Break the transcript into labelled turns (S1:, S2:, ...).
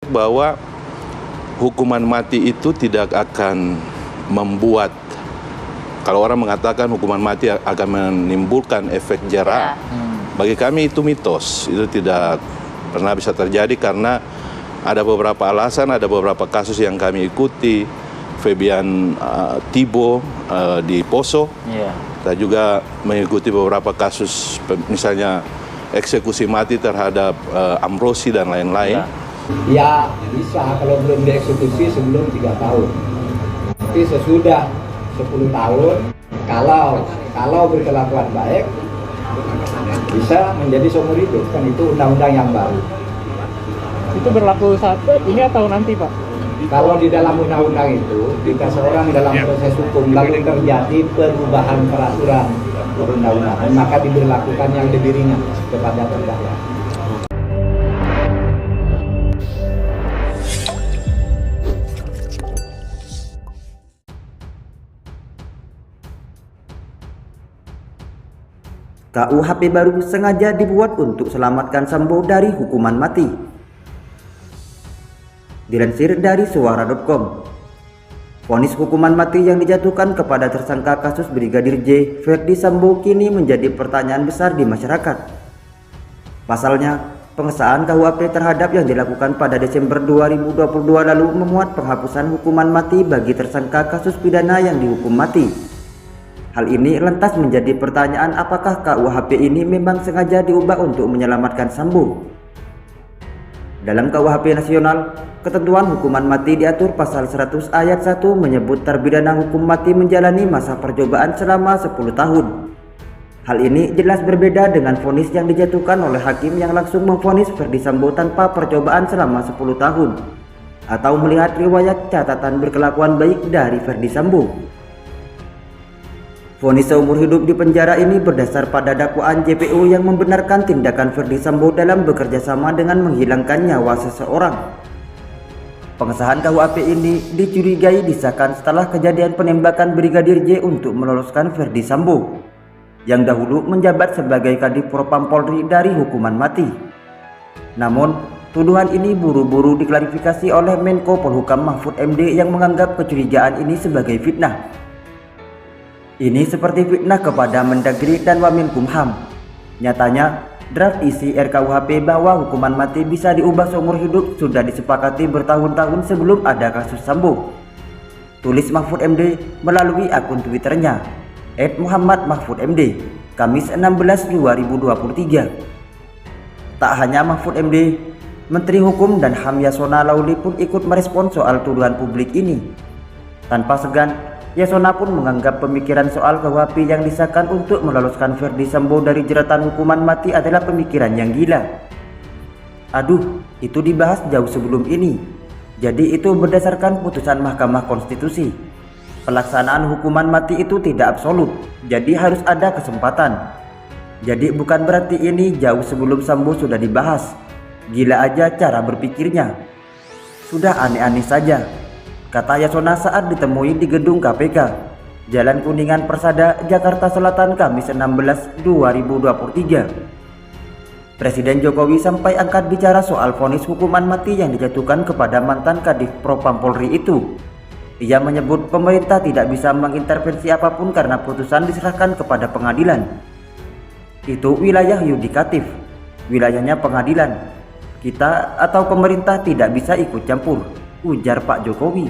S1: bahwa hukuman mati itu tidak akan membuat, kalau orang mengatakan hukuman mati akan menimbulkan efek jera, bagi kami itu mitos. Itu tidak pernah bisa terjadi karena ada beberapa alasan, ada beberapa kasus yang kami ikuti. Febian Tibo di Poso, kita juga mengikuti beberapa kasus, misalnya eksekusi mati terhadap Amrosi dan lain-lain.
S2: Ya bisa kalau belum dieksekusi sebelum 3 tahun. Tapi sesudah 10 tahun, kalau berkelakuan baik, bisa menjadi seumur hidup. Kan itu undang-undang yang baru.
S3: Itu berlaku saat ini atau nanti, Pak?
S2: Kalau di dalam undang-undang itu, jika seorang dalam proses hukum lalu terjadi perubahan peraturan perundang-undangan, maka diberlakukan yang lebih ringan kepada terdakwa.
S4: KUHP baru sengaja dibuat untuk selamatkan Sambo dari hukuman mati. Dilansir dari suara.com, vonis hukuman mati yang dijatuhkan kepada tersangka kasus Brigadir J. Ferdi Sambo kini menjadi pertanyaan besar di masyarakat. Pasalnya, pengesahan KUHP terhadap yang dilakukan pada Desember 2022 lalu memuat penghapusan hukuman mati bagi tersangka kasus pidana yang dihukum mati. Hal ini lantas menjadi pertanyaan, apakah KUHP ini memang sengaja diubah untuk menyelamatkan Sambo? Dalam KUHP nasional, ketentuan hukuman mati diatur pasal 100 ayat 1 menyebut terpidana hukum mati menjalani masa percobaan selama 10 tahun. Hal ini jelas berbeda dengan vonis yang dijatuhkan oleh hakim yang langsung memvonis Ferdi Sambo tanpa percobaan selama 10 tahun, atau melihat riwayat catatan berkelakuan baik dari Ferdi Sambo. Vonis seumur hidup di penjara ini berdasar pada dakwaan JPU yang membenarkan tindakan Ferdi Sambo dalam bekerja sama dengan menghilangkan nyawa seseorang. Pengesahan KUHP ini dicurigai disahkan setelah kejadian penembakan Brigadir J untuk meloloskan Ferdi Sambo, yang dahulu menjabat sebagai Kadif Propam Polri dari hukuman mati. Namun, tuduhan ini buru-buru diklarifikasi oleh Menko Polhukam Mahfud MD yang menganggap kecurigaan ini sebagai fitnah. Ini seperti fitnah kepada Mendagri dan Wamenkumham. Nyatanya, draft isi RKUHP bahwa hukuman mati bisa diubah seumur hidup sudah disepakati bertahun-tahun sebelum ada kasus Sambo. Tulis Mahfud MD melalui akun Twitternya @muhammadmahfudmd, Kamis 16 2023. Tak hanya Mahfud MD, Menteri Hukum dan HAM Yasona Lauli pun ikut merespon soal tuduhan publik ini. Tanpa segan, Yasona pun menganggap pemikiran soal KUHP yang disahkan untuk meloloskan Ferdi Sambo dari jeratan hukuman mati adalah pemikiran yang gila. Aduh, itu dibahas jauh sebelum ini. Jadi itu berdasarkan putusan Mahkamah Konstitusi. Pelaksanaan hukuman mati itu tidak absolut, jadi harus ada kesempatan. Jadi bukan berarti ini jauh sebelum Sambo sudah dibahas. Gila aja cara berpikirnya. Sudah aneh-aneh saja, kata Yasona saat ditemui di gedung KPK, Jalan Kuningan Persada, Jakarta Selatan, Kamis 16 2023. Presiden Jokowi sampai angkat bicara soal vonis hukuman mati yang dijatuhkan kepada mantan Kadif Propam Polri itu. Ia menyebut pemerintah tidak bisa mengintervensi apapun karena putusan diserahkan kepada pengadilan. Itu wilayah yudikatif, wilayahnya pengadilan. Kita atau pemerintah tidak bisa ikut campur, ujar Pak Jokowi.